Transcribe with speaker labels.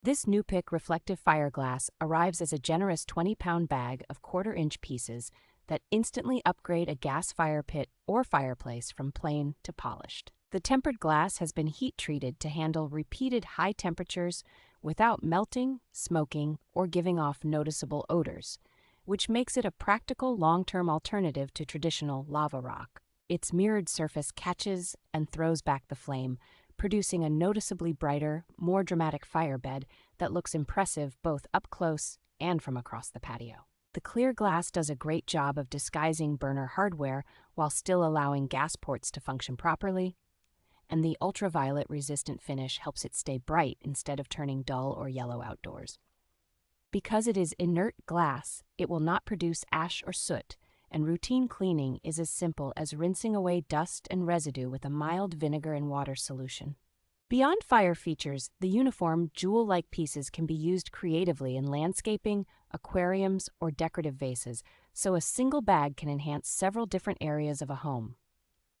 Speaker 1: This NUPICK reflective fireglass arrives as a generous 20-pound bag of quarter-inch pieces that instantly upgrade a gas fire pit or fireplace from plain to polished. The tempered glass has been heat-treated to handle repeated high temperatures without melting, smoking, or giving off noticeable odors, which makes it a practical long-term alternative to traditional lava rock. Its mirrored surface catches and throws back the flame, producing a noticeably brighter, more dramatic firebed that looks impressive both up close and from across the patio. The clear glass does a great job of disguising burner hardware while still allowing gas ports to function properly, and the ultraviolet resistant finish helps it stay bright instead of turning dull or yellow outdoors. Because it is inert glass, it will not produce ash or soot, and routine cleaning is as simple as rinsing away dust and residue with a mild vinegar and water solution. Beyond fire features, the uniform, jewel-like pieces can be used creatively in landscaping, aquariums, or decorative vases, so a single bag can enhance several different areas of a home.